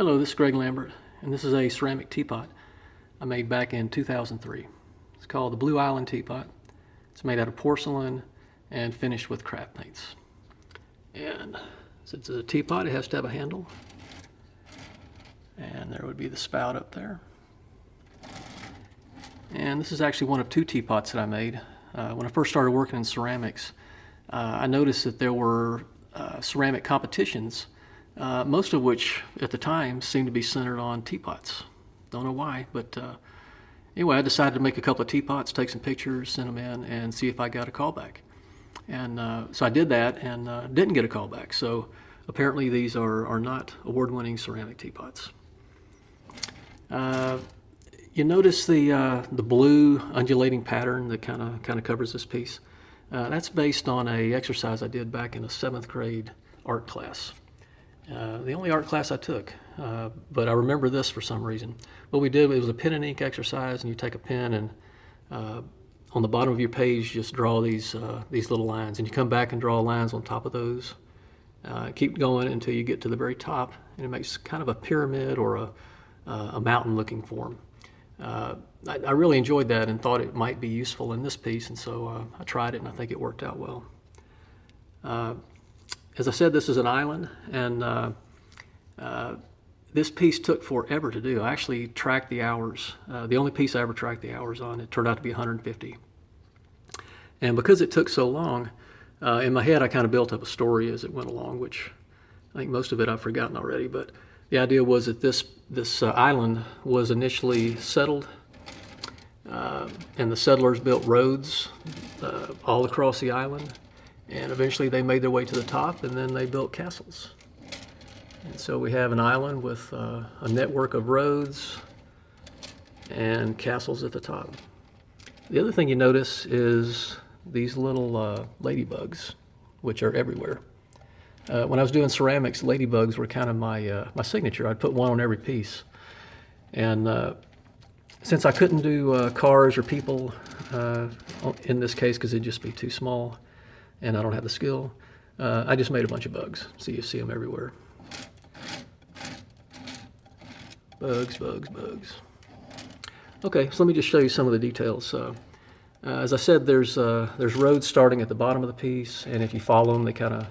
Hello, this is Greg Lambert, and this is a ceramic teapot I made back in 2003. It's called the Blue Island Teapot. It's made out of porcelain and finished with craft paints. And since it's a teapot, it has to have a handle. And there would be the spout up there. And this is actually one of two teapots that I made. When I first started working in ceramics, I noticed that there were ceramic competitions, most of which at the time seemed to be centered on teapots. Don't know why, but anyway, I decided to make a couple of teapots, take some pictures, send them in, and see if I got a callback. And so I did that and didn't get a callback. So apparently these are not award-winning ceramic teapots. You notice the blue undulating pattern that kind of covers this piece. That's based on an exercise I did back in a 7th grade art class. The only art class I took, but I remember this for some reason. What we did, it was a pen and ink exercise, and you take a pen and on the bottom of your page just draw these little lines, and you come back and draw lines on top of those. Keep going until you get to the very top, and it makes kind of a pyramid or a mountain looking form. I really enjoyed that and thought it might be useful in this piece, and so I tried it, and I think it worked out well. As I said, this is an island, and this piece took forever to do. I actually tracked the hours. The only piece I ever tracked the hours on, it turned out to be 150. And because it took so long, in my head I kind of built up a story as it went along, which I think most of it I've forgotten already, but the idea was that this island was initially settled, and the settlers built roads all across the island, and eventually they made their way to the top, and then they built castles. And so we have an island with a network of roads and castles at the top. The other thing you notice is these little ladybugs, which are everywhere. When I was doing ceramics, ladybugs were kind of my signature. I'd put one on every piece. And since I couldn't do cars or people in this case because it'd just be too small and I don't have the skill, I just made a bunch of bugs. So you see them everywhere. Bugs, bugs, bugs. Okay, so let me just show you some of the details. As I said, there's roads starting at the bottom of the piece, and if you follow them,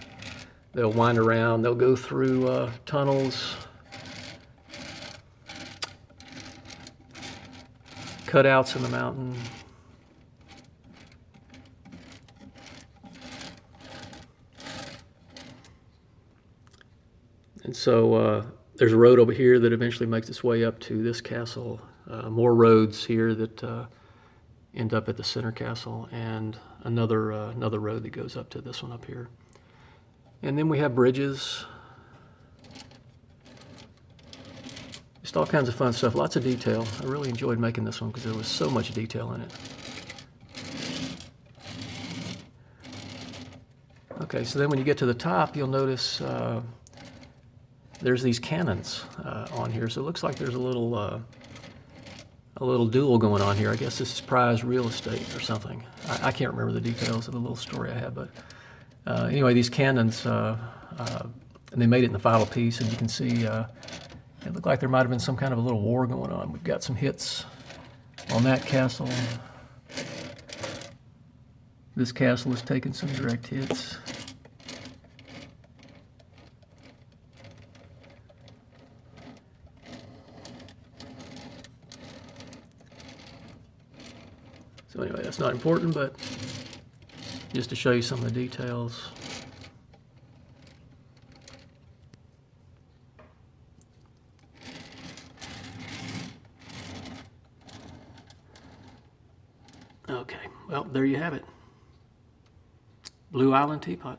they'll wind around. They'll go through tunnels, cutouts in the mountain. And so there's a road over here that eventually makes its way up to this castle. More roads here that end up at the center castle, and another road that goes up to this one up here. And then we have bridges. Just all kinds of fun stuff, lots of detail. I really enjoyed making this one because there was so much detail in it. Okay, so then when you get to the top, you'll notice there's these cannons on here. So it looks like there's a little duel going on here. I guess this is prize real estate or something. I can't remember the details of the little story I had, but anyway, these cannons, and they made it in the final piece, and you can see it looked like there might have been some kind of a little war going on. We've got some hits on that castle. This castle has taken some direct hits. So anyway, that's not important, but just to show you some of the details. Okay, well, there you have it. Blue Island Teapot.